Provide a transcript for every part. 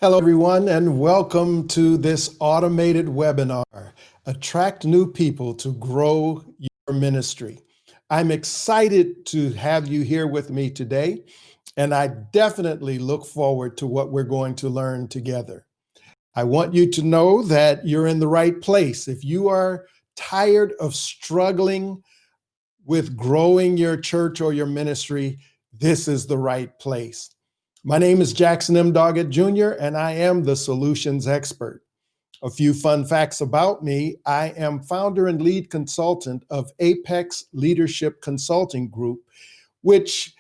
Hello, everyone, and welcome to this automated webinar, Attract New People to Grow Your Ministry. I'm excited to have you here with me today, and I definitely look forward to what we're going to learn together. I want you to know that you're in the right place. If you are tired of struggling with growing your church or your ministry, this is the right place. My name is Jackson M. Doggett Jr., and I am the solutions expert. A few fun facts about me. I am founder and lead consultant of Apex Leadership Consulting Group, which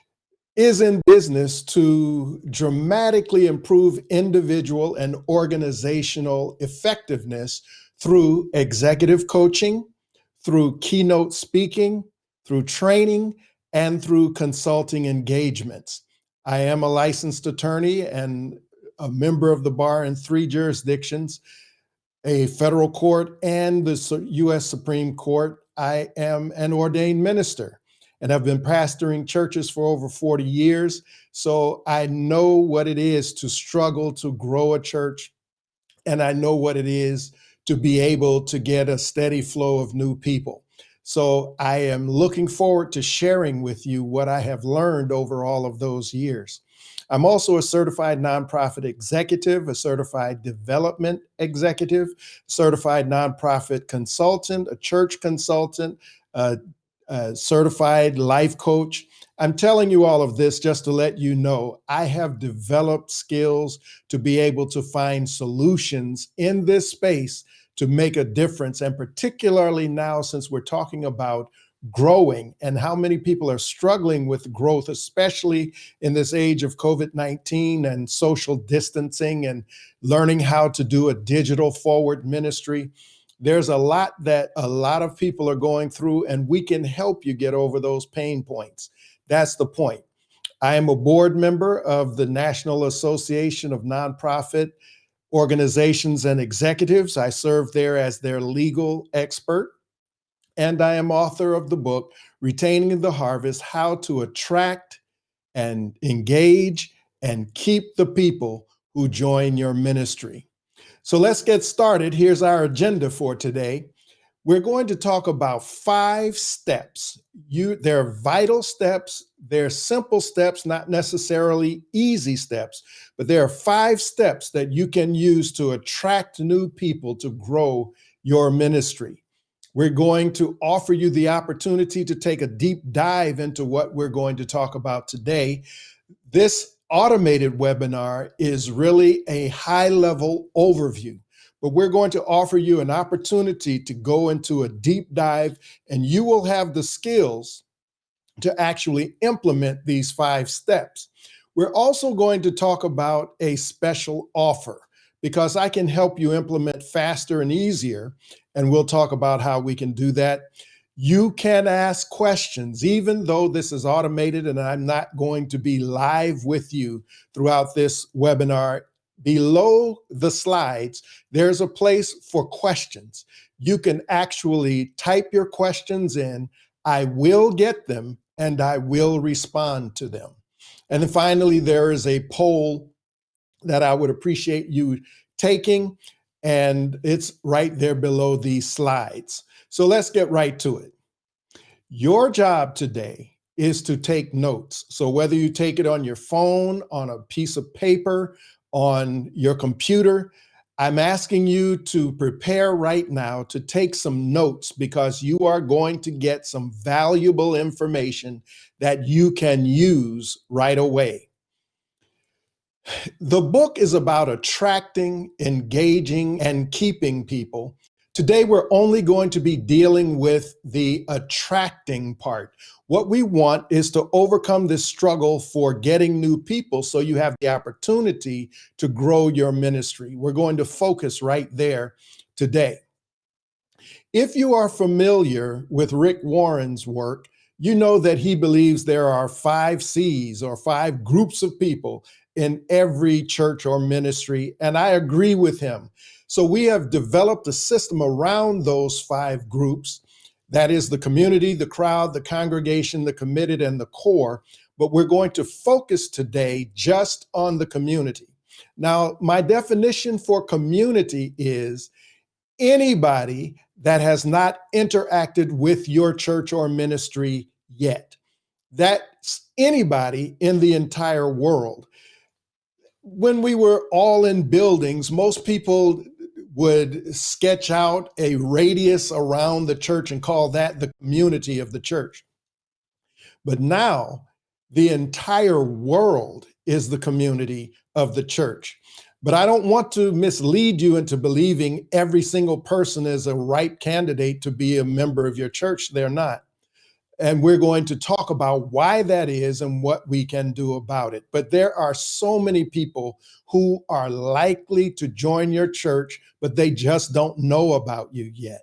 is in business to dramatically improve individual and organizational effectiveness through executive coaching, through keynote speaking, through training, and through consulting engagements. I am a licensed attorney and a member of the bar in 3 jurisdictions, a federal court and the U.S. Supreme Court. I am an ordained minister and have been pastoring churches for over 40 years. So I know what it is to struggle to grow a church, and I know what it is to be able to get a steady flow of new people. So I am looking forward to sharing with you what I have learned over all of those years. I'm also a certified nonprofit executive, a certified development executive, certified nonprofit consultant, a church consultant, a certified life coach. I'm telling you all of this just to let you know I have developed skills to be able to find solutions in this space to make a difference. And particularly now, since we're talking about growing and how many people are struggling with growth, especially in this age of COVID-19 and social distancing and learning how to do a digital forward ministry. There's a lot that a lot of people are going through, and we can help you get over those pain points. That's the point. I am a board member of the National Association of Nonprofit Organizations and Executives. I serve there as their legal expert. And I am author of the book, Retaining the Harvest: How to Attract and Engage and Keep the People Who Join Your Ministry. So let's get started. Here's our agenda for today. We're going to talk about 5 steps. They're vital steps. They're simple steps, not necessarily easy steps, but there are 5 steps that you can use to attract new people to grow your ministry. We're going to offer you the opportunity to take a deep dive into what we're going to talk about today. This automated webinar is really a high-level overview, but we're going to offer you an opportunity to go into a deep dive, and you will have the skills to actually implement these 5 steps. We're also going to talk about a special offer because I can help you implement faster and easier, and we'll talk about how we can do that. You can ask questions, even though this is automated and I'm not going to be live with you throughout this webinar. Below the slides, there's a place for questions. You can actually type your questions in. I will get them and I will respond to them. And then finally, there is a poll that I would appreciate you taking, and it's right there below these slides. So let's get right to it. Your job today is to take notes. So whether you take it on your phone, on a piece of paper, on your computer, I'm asking you to prepare right now to take some notes because you are going to get some valuable information that you can use right away. The book is about attracting, engaging, and keeping people. Today, we're only going to be dealing with the attracting part. What we want is to overcome this struggle for getting new people so you have the opportunity to grow your ministry. We're going to focus right there today. If you are familiar with Rick Warren's work, you know that he believes there are 5 C's or 5 groups of people in every church or ministry, and I agree with him. So we have developed a system around those 5 groups. That is the community, the crowd, the congregation, the committed, and the core. But we're going to focus today just on the community. Now, my definition for community is anybody that has not interacted with your church or ministry yet. That's anybody in the entire world. When we were all in buildings, most people would sketch out a radius around the church and call that the community of the church. But now the entire world is the community of the church. But I don't want to mislead you into believing every single person is a right candidate to be a member of your church. They're not. And we're going to talk about why that is and what we can do about it. But there are so many people who are likely to join your church, but they just don't know about you yet.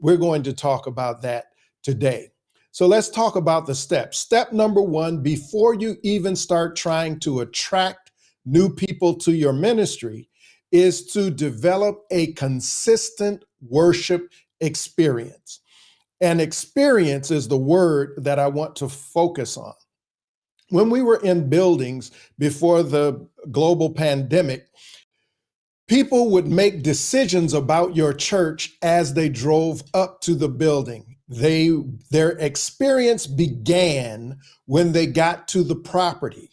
We're going to talk about that today. So let's talk about the steps. Step number one, before you even start trying to attract new people to your ministry, is to develop a consistent worship experience. And experience is the word that I want to focus on. When we were in buildings before the global pandemic, people would make decisions about your church as they drove up to the building. Their experience began when they got to the property.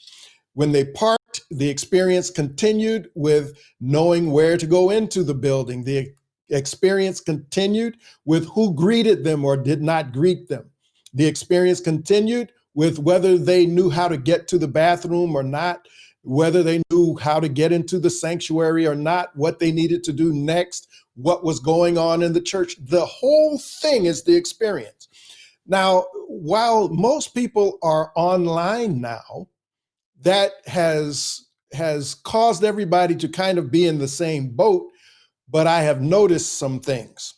When they parked, the experience continued with knowing where to go into the building. The experience continued with who greeted them or did not greet them. The experience continued with whether they knew how to get to the bathroom or not, whether they knew how to get into the sanctuary or not, what they needed to do next, what was going on in the church. The whole thing is the experience. Now, while most people are online now, that has caused everybody to kind of be in the same boat, but I have noticed some things.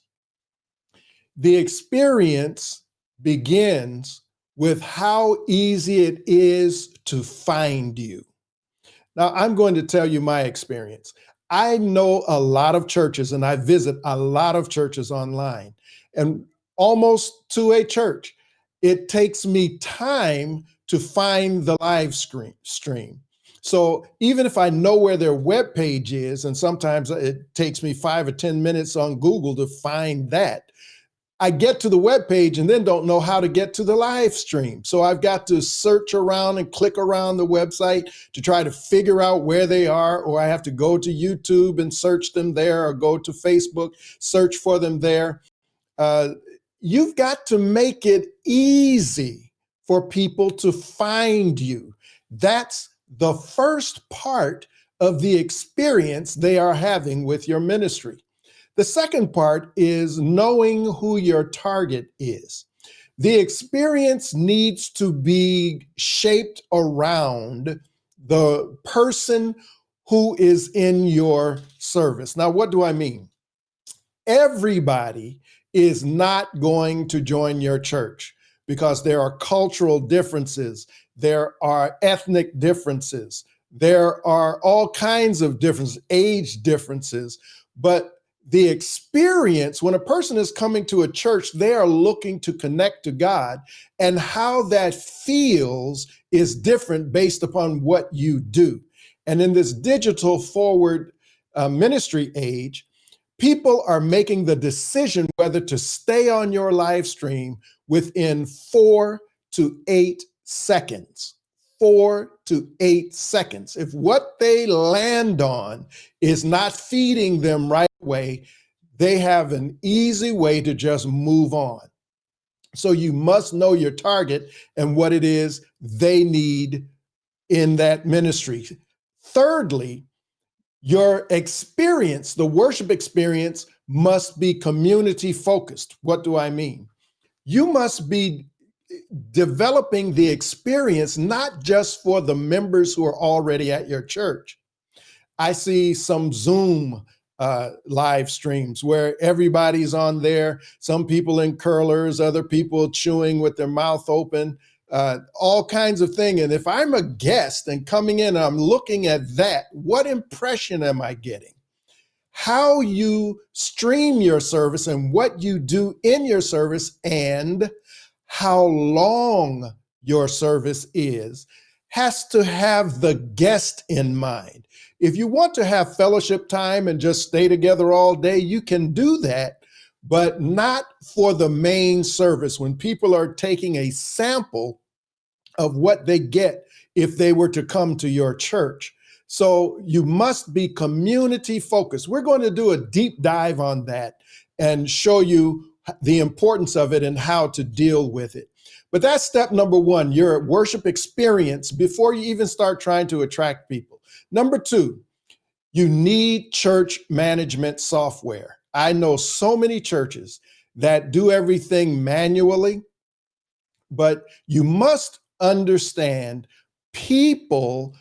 The experience begins with how easy it is to find you. Now, I'm going to tell you my experience. I know a lot of churches and I visit a lot of churches online, and almost to a church, it takes me time to find the live stream. So even if I know where their web page is, and sometimes it takes me 5 or 10 minutes on Google to find that, I get to the web page and then don't know how to get to the live stream. So I've got to search around and click around the website to try to figure out where they are, or I have to go to YouTube and search them there, or go to Facebook, search for them there. You've got to make it easy for people to find you. That's the first part of the experience they are having with your ministry. The second part is knowing who your target is. The experience needs to be shaped around the person who is in your service. Now, what do I mean? Everybody is not going to join your church because there are cultural differences, there are ethnic differences, there are all kinds of differences, age differences, but the experience, when a person is coming to a church, they are looking to connect to God, and how that feels is different based upon what you do. And in this digital forward ministry age, people are making the decision whether to stay on your live stream within 4 to 8 seconds. 4 to 8 seconds. If what they land on is not feeding them right away, they have an easy way to just move on. So you must know your target and what it is they need in that ministry. Thirdly, your experience, the worship experience, must be community focused. What do I mean? You must be developing the experience not just for the members who are already at your church. I see some Zoom live streams where everybody's on there, some people in curlers, other people chewing with their mouth open, all kinds of things. And if I'm a guest and coming in, I'm looking at that, what impression am I getting? How you stream your service and what you do in your service and how long your service is has to have the guest in mind. If you want to have fellowship time and just stay together all day, you can do that, but not for the main service. When people are taking a sample of what they get if they were to come to your church. So you must be community focused. We're going to do a deep dive on that and show you the importance of it and how to deal with it. But that's step number one, your worship experience before you even start trying to attract people. Number two, you need church management software. I know so many churches that do everything manually, but you must understand people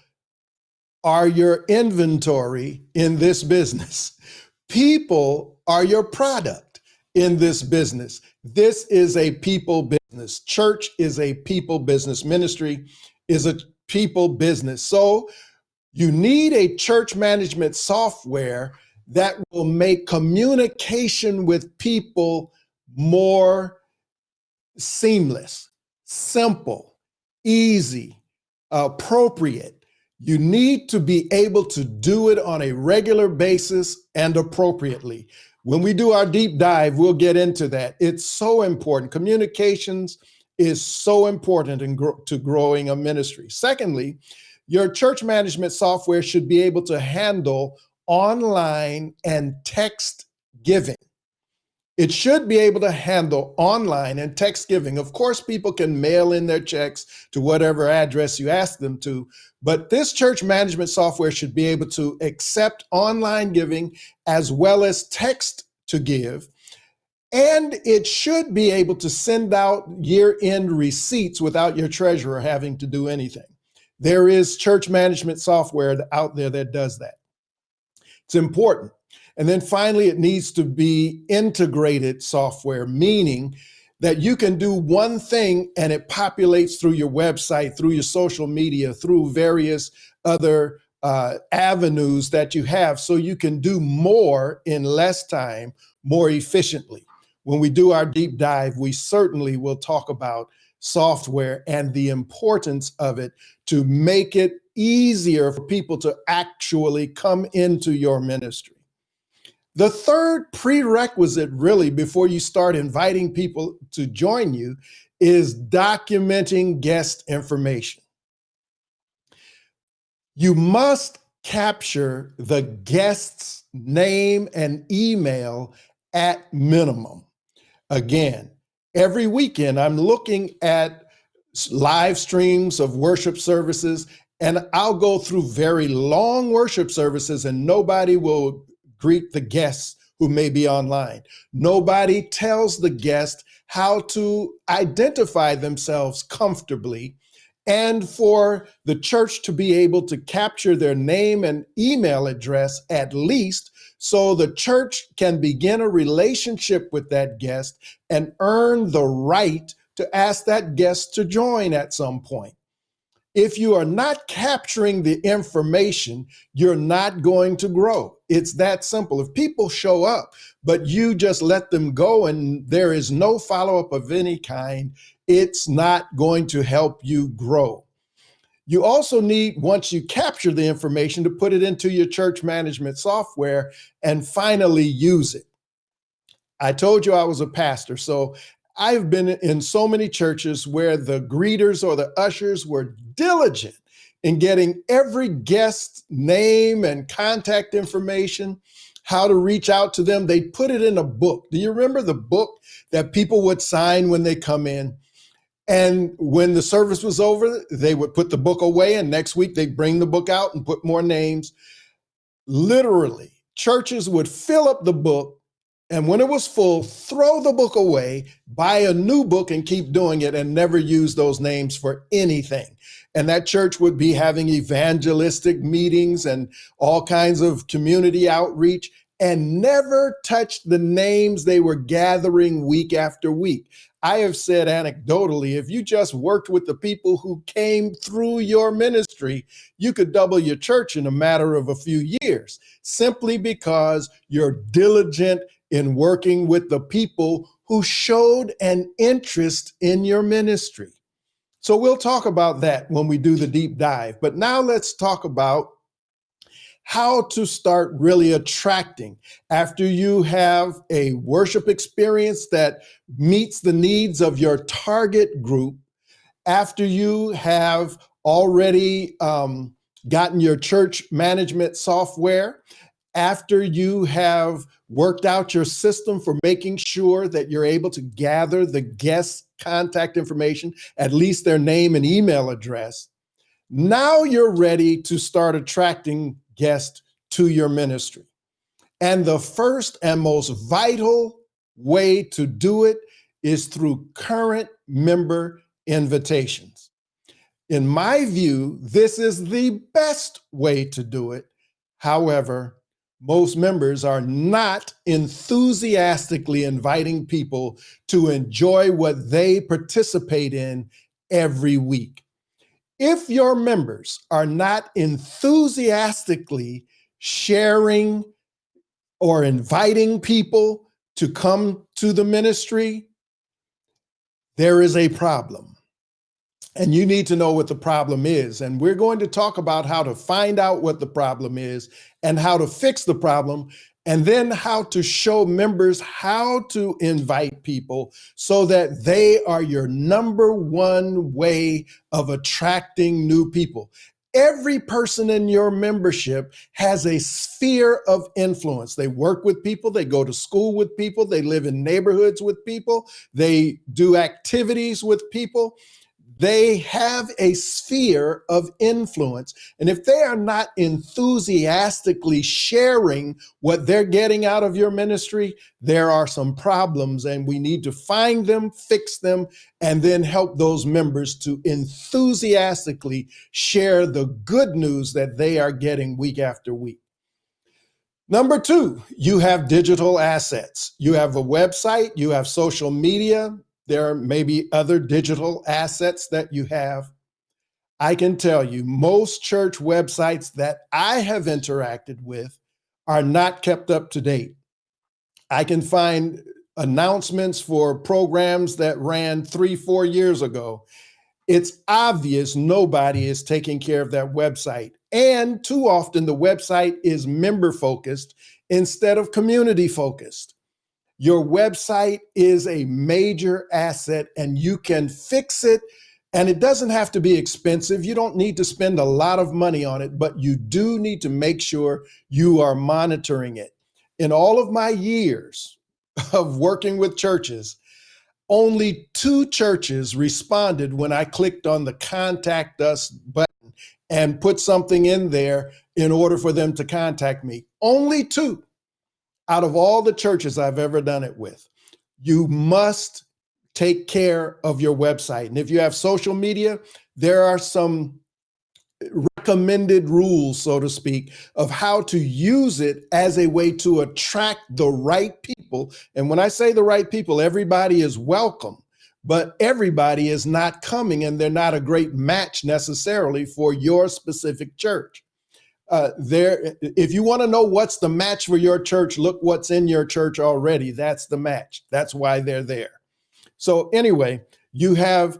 are your inventory in this business. People are your product in this business. This is a people business. Church is a people business. Ministry is a people business. So you need a church management software that will make communication with people more seamless, simple, easy, appropriate. You need to be able to do it on a regular basis and appropriately. When we do our deep dive, we'll get into that. It's so important. Communications is so important to growing a ministry. Secondly, your church management software should be able to handle online and text giving. It should be able to handle online and text giving. Of course, people can mail in their checks to whatever address you ask them to, but this church management software should be able to accept online giving as well as text to give. And it should be able to send out year-end receipts without your treasurer having to do anything. There is church management software out there that does that. It's important. And then finally, it needs to be integrated software, meaning that you can do one thing and it populates through your website, through your social media, through various other avenues that you have, so you can do more in less time, more efficiently. When we do our deep dive, we certainly will talk about software and the importance of it to make it easier for people to actually come into your ministry. The third prerequisite, really, before you start inviting people to join you, is documenting guest information. You must capture the guest's name and email at minimum. Again, every weekend I'm looking at live streams of worship services, and I'll go through very long worship services and nobody will greet the guests who may be online. Nobody tells the guest how to identify themselves comfortably, and for the church to be able to capture their name and email address at least, so the church can begin a relationship with that guest and earn the right to ask that guest to join at some point. If you are not capturing the information, you're not going to grow. It's that simple. If people show up, but you just let them go and there is no follow-up of any kind, it's not going to help you grow. You also need, once you capture the information, to put it into your church management software and finally use it. I told you I was a pastor, so I've been in so many churches where the greeters or the ushers were diligent in getting every guest's name and contact information, how to reach out to them. They put it in a book. Do you remember the book that people would sign when they come in? And when the service was over, they would put the book away, and next week they'd bring the book out and put more names. Literally, churches would fill up the book, and when it was full, throw the book away, buy a new book and keep doing it and never use those names for anything. And that church would be having evangelistic meetings and all kinds of community outreach and never touched the names they were gathering week after week. I have said anecdotally, if you just worked with the people who came through your ministry, you could double your church in a matter of a few years, simply because you're diligent in working with the people who showed an interest in your ministry. So we'll talk about that when we do the deep dive. But now let's talk about how to start really attracting after you have a worship experience that meets the needs of your target group, after you have already gotten your church management software, after you have worked out your system for making sure that you're able to gather the guest contact information, at least their name and email address, now you're ready to start attracting guests to your ministry. And the first and most vital way to do it is through current member invitations. In my view, this is the best way to do it. However, most members are not enthusiastically inviting people to enjoy what they participate in every week. If your members are not enthusiastically sharing or inviting people to come to the ministry, there is a problem. And you need to know what the problem is. And we're going to talk about how to find out what the problem is and how to fix the problem, and then how to show members how to invite people so that they are your number one way of attracting new people. Every person in your membership has a sphere of influence. They work with people, they go to school with people, they live in neighborhoods with people, they do activities with people. They have a sphere of influence. And if they are not enthusiastically sharing what they're getting out of your ministry, there are some problems, and we need to find them, fix them, and then help those members to enthusiastically share the good news that they are getting week after week. Number two, you have digital assets. You have a website, you have social media. There may be other digital assets that you have. I can tell you, most church websites that I have interacted with are not kept up to date. I can find announcements for programs that ran 3-4 years ago. It's obvious nobody is taking care of that website. And too often the website is member focused instead of community focused. Your website is a major asset and you can fix it. And it doesn't have to be expensive. You don't need to spend a lot of money on it, but you do need to make sure you are monitoring it. In all of my years of working with churches, only 2 churches responded when I clicked on the contact us button and put something in there in order for them to contact me. Only 2 out of all the churches I've ever done it with. You must take care of your website. And if you have social media, there are some recommended rules, so to speak, of how to use it as a way to attract the right people. And when I say the right people, everybody is welcome, but everybody is not coming, and they're not a great match necessarily for your specific church. If you want to know what's the match for your church, look what's in your church already. That's the match. That's why they're there. So anyway, you have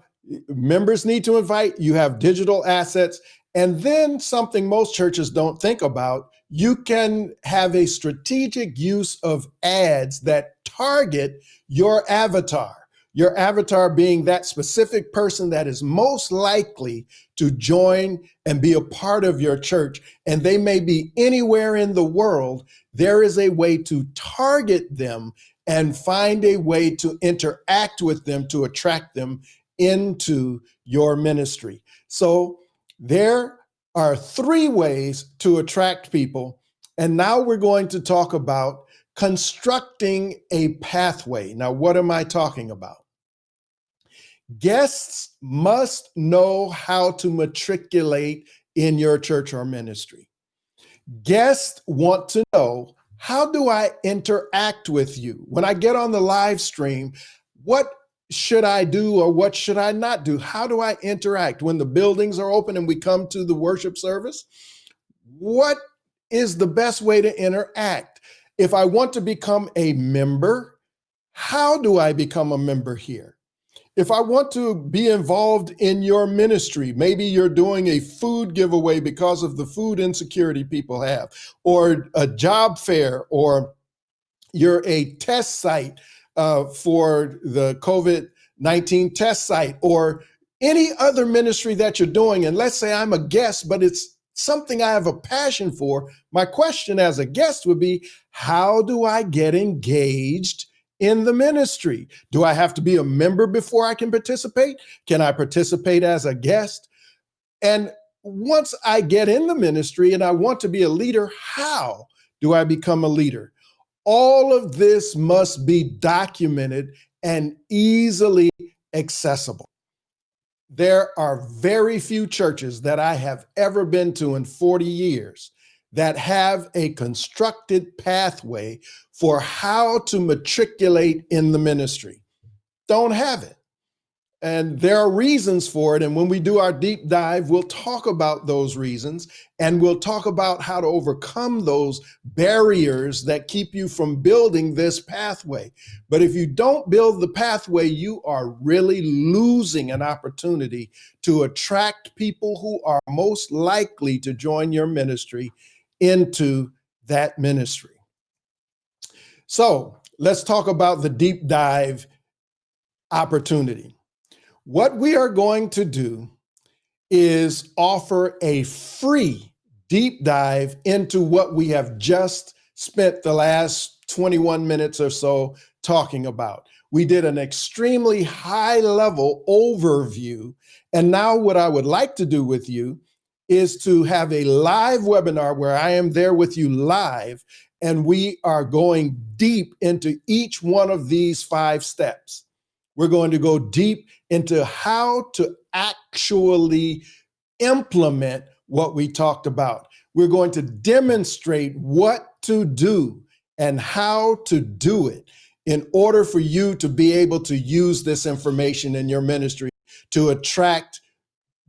members need to invite, you have digital assets, and then something most churches don't think about, you can have a strategic use of ads that target your avatar. Your avatar being that specific person that is most likely to join and be a part of your church. And they may be anywhere in the world. There is a way to target them and find a way to interact with them to attract them into your ministry. So there are 3 ways to attract people. And now we're going to talk about constructing a pathway. Now, what am I talking about? Guests must know how to matriculate in your church or ministry. Guests want to know, how do I interact with you? When I get on the live stream, what should I do or what should I not do? How do I interact? When the buildings are open and we come to the worship service, what is the best way to interact? If I want to become a member, how do I become a member here? If I want to be involved in your ministry, maybe you're doing a food giveaway because of the food insecurity people have, or a job fair, or you're a test site for the COVID-19 test site, or any other ministry that you're doing. And let's say I'm a guest, but it's something I have a passion for. My question as a guest would be, how do I get engaged in the ministry? Do I have to be a member before I can participate? Can I participate as a guest? And once I get in the ministry and I want to be a leader, how do I become a leader? All of this must be documented and easily accessible. There are very few churches that I have ever been to in 40 years that have a constructed pathway for how to matriculate in the ministry. Don't have it. And there are reasons for it. And when we do our deep dive, we'll talk about those reasons, and we'll talk about how to overcome those barriers that keep you from building this pathway. But if you don't build the pathway, you are really losing an opportunity to attract people who are most likely to join your ministry into that ministry. So let's talk about the deep dive opportunity. What we are going to do is offer a free deep dive into what we have just spent the last 21 minutes or so talking about. We did an extremely high level overview. And now what I would like to do with you is to have a live webinar where I am there with you live, and we are going deep into each one of these 5 steps. We're going to go deep into how to actually implement what we talked about. We're going to demonstrate what to do and how to do it in order for you to be able to use this information in your ministry to attract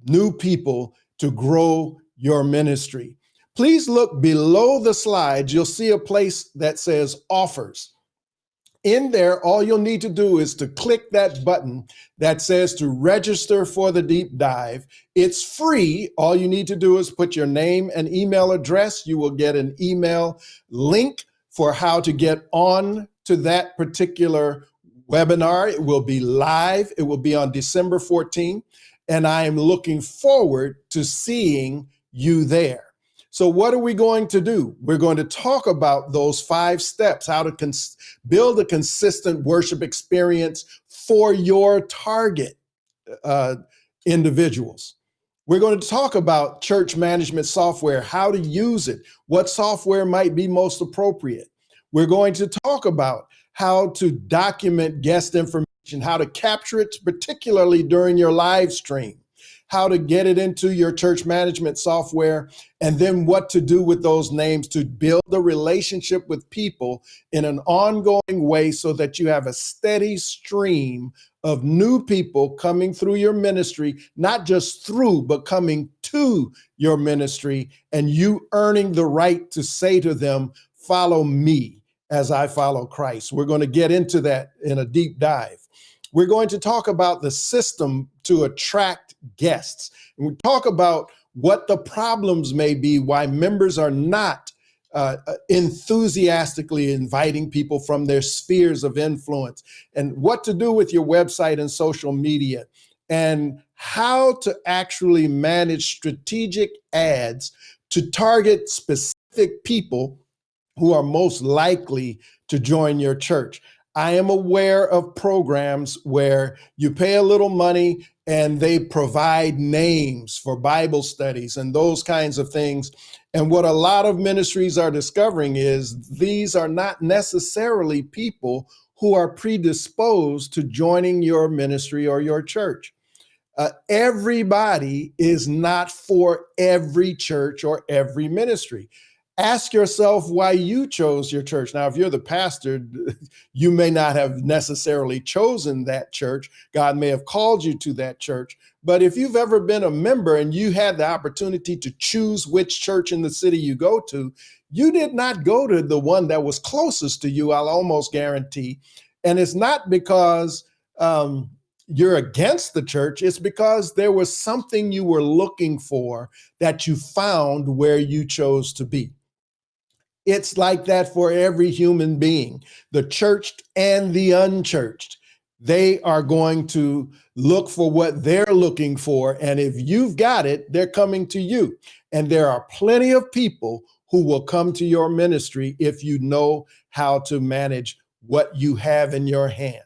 new people to grow your ministry. Please look below the slides. You'll see a place that says offers. In there, all you'll need to do is to click that button that says to register for the deep dive. It's free. All you need to do is put your name and email address. You will get an email link for how to get on to that particular webinar. It will be live. It will be on December 14th. And I am looking forward to seeing you there. So what are we going to do? We're going to talk about those 5 steps, how to build a consistent worship experience for your target individuals. We're going to talk about church management software, how to use it, what software might be most appropriate. We're going to talk about how to document guest information, how to capture it, particularly during your live stream, how to get it into your church management software, and then what to do with those names to build a relationship with people in an ongoing way so that you have a steady stream of new people coming through your ministry, not just through, but coming to your ministry, and you earning the right to say to them, follow me as I follow Christ. We're going to get into that in a deep dive. We're going to talk about the system to attract guests. And we talk about what the problems may be, why members are not enthusiastically inviting people from their spheres of influence, and what to do with your website and social media, and how to actually manage strategic ads to target specific people who are most likely to join your church. I am aware of programs where you pay a little money and they provide names for Bible studies and those kinds of things. And what a lot of ministries are discovering is these are not necessarily people who are predisposed to joining your ministry or your church. Everybody is not for every church or every ministry. Ask yourself why you chose your church. Now, if you're the pastor, you may not have necessarily chosen that church. God may have called you to that church. But if you've ever been a member and you had the opportunity to choose which church in the city you go to, you did not go to the one that was closest to you, I'll almost guarantee. And it's not because you're against the church, it's because there was something you were looking for that you found where you chose to be. It's like that for every human being, the churched and the unchurched. They are going to look for what they're looking for. And if you've got it, they're coming to you. And there are plenty of people who will come to your ministry if you know how to manage what you have in your hand.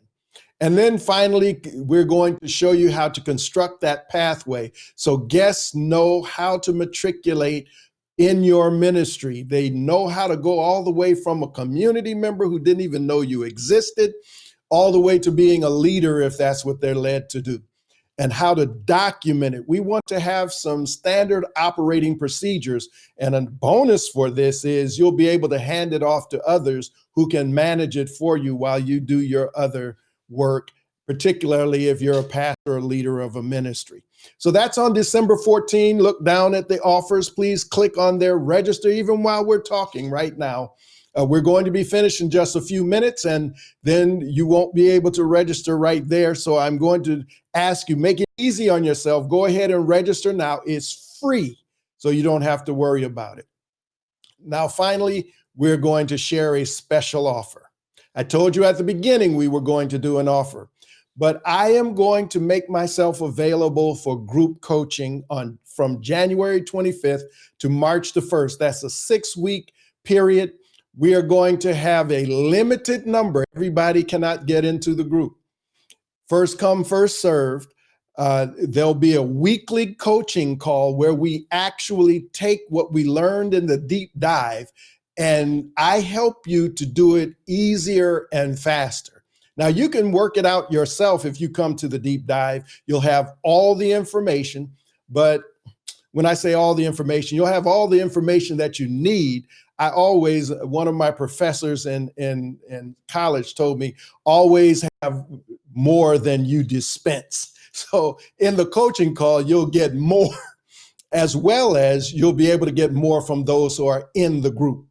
And then finally, we're going to show you how to construct that pathway so guests know how to matriculate in your ministry. They know how to go all the way from a community member who didn't even know you existed, all the way to being a leader if that's what they're led to do, and how to document it. We want to have some standard operating procedures. And a bonus for this is you'll be able to hand it off to others who can manage it for you while you do your other work, particularly if you're a pastor or leader of a ministry. So that's on December 14. Look down at the offers. Please click on there, register even while we're talking right now. We're going to be finished in just a few minutes, and then you won't be able to register right there. So I'm going to ask you, make it easy on yourself. Go ahead and register now. It's free, so you don't have to worry about it. Now, finally, we're going to share a special offer. I told you at the beginning we were going to do an offer, but I am going to make myself available for group coaching from January 25th to March the 1st. That's a 6-week period. We are going to have a limited number. Everybody cannot get into the group. First come, first served. There'll be a weekly coaching call where we actually take what we learned in the deep dive, and I help you to do it easier and faster. Now, you can work it out yourself if you come to the deep dive. You'll have all the information, but when I say all the information, you'll have all the information that you need. One of my professors in college told me, always have more than you dispense. So in the coaching call, you'll get more, as well as you'll be able to get more from those who are in the group.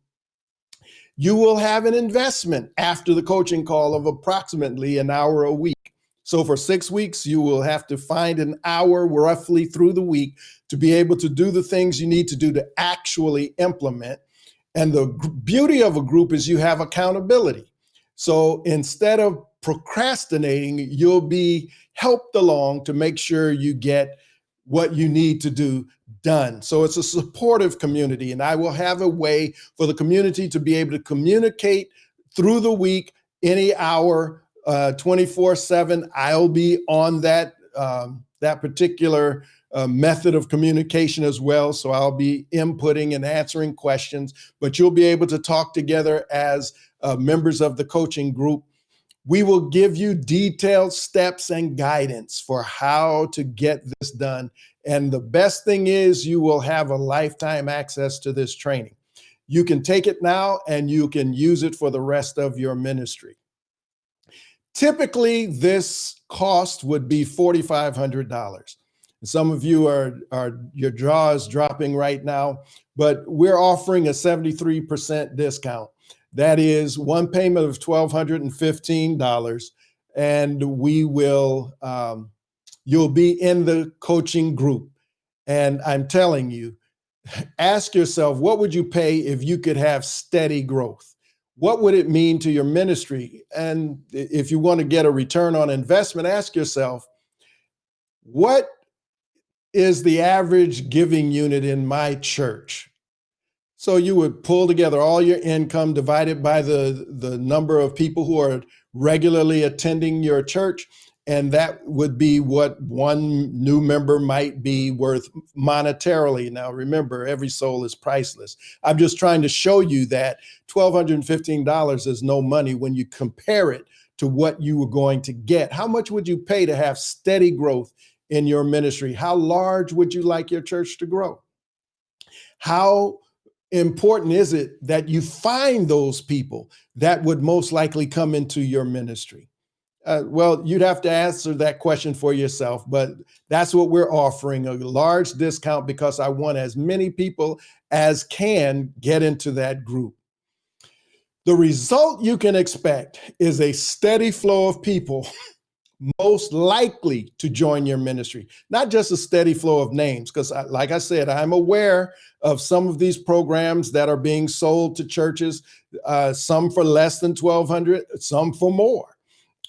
You will have an investment after the coaching call of approximately an hour a week. So for 6 weeks, you will have to find an hour roughly through the week to be able to do the things you need to do to actually implement. And the beauty of a group is you have accountability. So instead of procrastinating, you'll be helped along to make sure you get what you need to do done. So it's a supportive community, and I will have a way for the community to be able to communicate through the week, any hour, 24/7. I'll be on that particular method of communication as well. So I'll be inputting and answering questions, but you'll be able to talk together as members of the coaching group. We will give you detailed steps and guidance for how to get this done. And the best thing is you will have a lifetime access to this training. You can take it now and you can use it for the rest of your ministry. Typically, this cost would be $4,500. Some of you your jaw is dropping right now, but we're offering a 73% discount. That is one payment of $1,215, and you'll be in the coaching group. And I'm telling you, ask yourself, what would you pay if you could have steady growth? What would it mean to your ministry? And if you want to get a return on investment, ask yourself, what is the average giving unit in my church? So you would pull together all your income divided by the number of people who are regularly attending your church, and that would be what one new member might be worth monetarily. Now, remember, every soul is priceless. I'm just trying to show you that $1,215 is no money when you compare it to what you were going to get. How much would you pay to have steady growth in your ministry? How large would you like your church to grow? How important is it that you find those people that would most likely come into your ministry? Well, you'd have to answer that question for yourself, but that's what we're offering, a large discount, because I want as many people as can get into that group. The result you can expect is a steady flow of people most likely to join your ministry, not just a steady flow of names. Because, like I said, I'm aware of some of these programs that are being sold to churches, some for less than 1,200, some for more.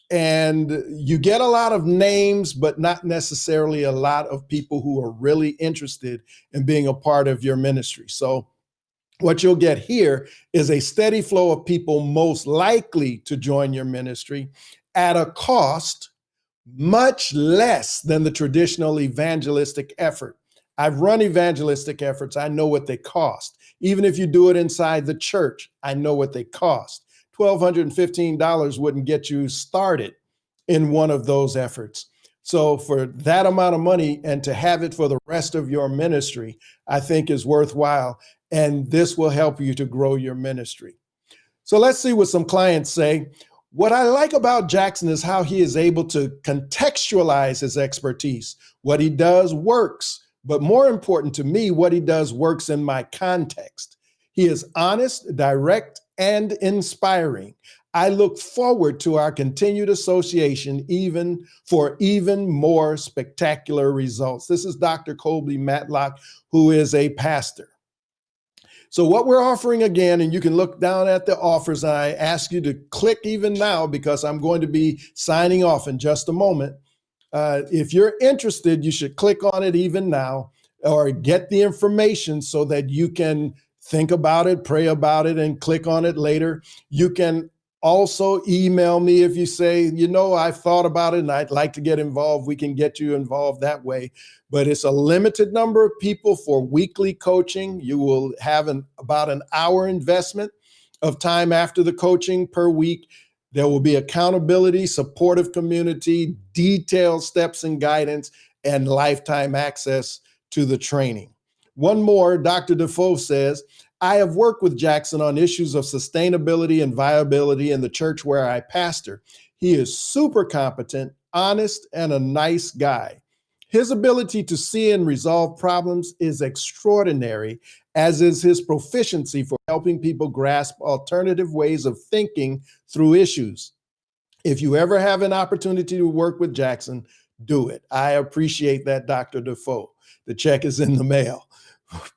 And you get a lot of names, but not necessarily a lot of people who are really interested in being a part of your ministry. So what you'll get here is a steady flow of people most likely to join your ministry at a cost much less than the traditional evangelistic effort. I've run evangelistic efforts. I know what they cost. Even if you do it inside the church, I know what they cost. $1,215 wouldn't get you started in one of those efforts. So for that amount of money and to have it for the rest of your ministry, I think is worthwhile. And this will help you to grow your ministry. So let's see what some clients say. What I like about Jackson is how he is able to contextualize his expertise. What he does works, but more important to me, what he does works in my context. He is honest, direct, and inspiring. I look forward to our continued association for even more spectacular results. This is Dr. Colby Matlock, who is a pastor. So what we're offering again, and you can look down at the offers, and I ask you to click even now because I'm going to be signing off in just a moment. If you're interested, you should click on it even now or get the information so that you can think about it, pray about it, and click on it later. You can also email me if you say, I've thought about it and I'd like to get involved. We can get you involved that way. But it's a limited number of people for weekly coaching. You will have about an hour investment of time after the coaching per week. There will be accountability, supportive community, detailed steps and guidance, and lifetime access to the training. One more, Dr. Defoe says, I have worked with Jackson on issues of sustainability and viability in the church where I pastor. He is super competent, honest, and a nice guy. His ability to see and resolve problems is extraordinary, as is his proficiency for helping people grasp alternative ways of thinking through issues. If you ever have an opportunity to work with Jackson, do it. I appreciate that, Dr. Defoe. The check is in the mail.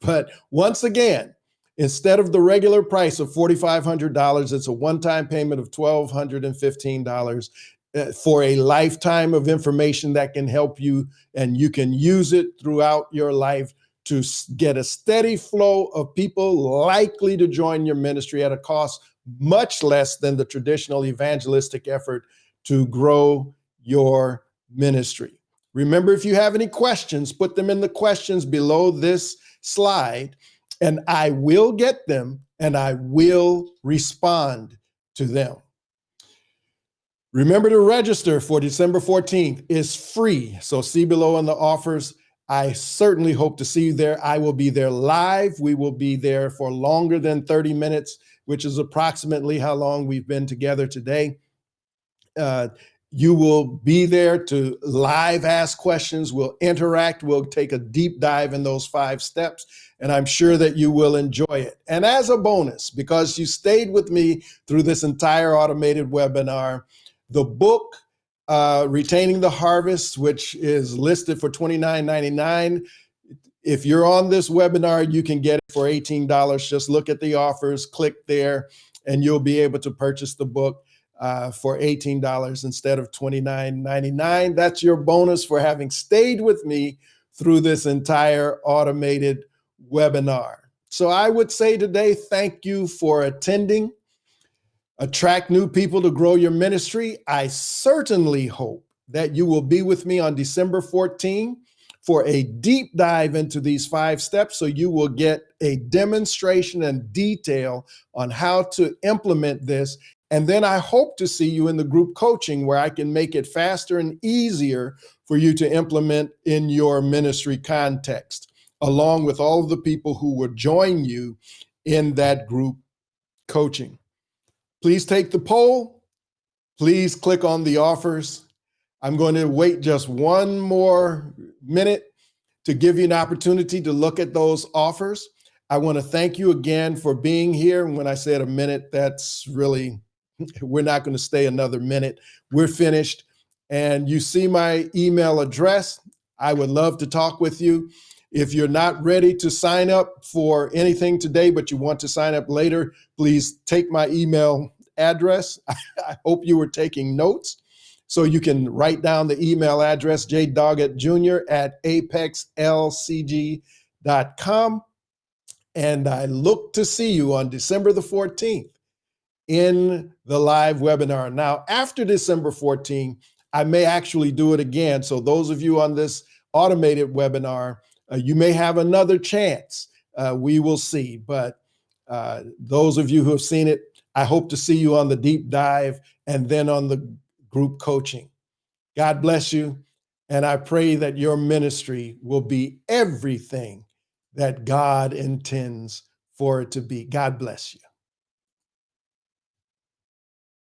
But once again, instead of the regular price of $4,500, it's a one-time payment of $1,215 for a lifetime of information that can help you, and you can use it throughout your life to get a steady flow of people likely to join your ministry at a cost much less than the traditional evangelistic effort to grow your ministry. Remember, if you have any questions, put them in the questions below this slide, and I will get them and I will respond to them. Remember to register for December 14th. It's free. So see below in the offers. I certainly hope to see you there. I will be there live. We will be there for longer than 30 minutes, which is approximately how long we've been together today. You will be there to live ask questions. We'll interact. We'll take a deep dive in those 5 steps, and I'm sure that you will enjoy it. And as a bonus, because you stayed with me through this entire automated webinar, the book, Retaining the Harvest, which is listed for $29.99. If you're on this webinar, you can get it for $18. Just look at the offers, click there, and you'll be able to purchase the book for $18 instead of $29.99. That's your bonus for having stayed with me through this entire automated webinar. So I would say today, thank you for attending. Attract new people to grow your ministry. I certainly hope that you will be with me on December 14 for a deep dive into these 5 steps, so you will get a demonstration and detail on how to implement this. And then I hope to see you in the group coaching, where I can make it faster and easier for you to implement in your ministry context, along with all of the people who will join you in that group coaching. Please take the poll. Please click on the offers. I'm going to wait just one more minute to give you an opportunity to look at those offers. I want to thank you again for being here. And when I said a minute, that's really, we're not going to stay another minute. We're finished. and you see my email address, I would love to talk with you. If you're not ready to sign up for anything today, but you want to sign up later, please take my email address. I hope you were taking notes. So you can write down the email address, jdoggettjr@apexlcg.com. And I look to see you on December the 14th in the live webinar. Now, after December 14th, I may actually do it again. So those of you on this automated webinar, you may have another chance. We will see. But those of you who have seen it, I hope to see you on the deep dive and then on the group coaching. God bless you. And I pray that your ministry will be everything that God intends for it to be. God bless you.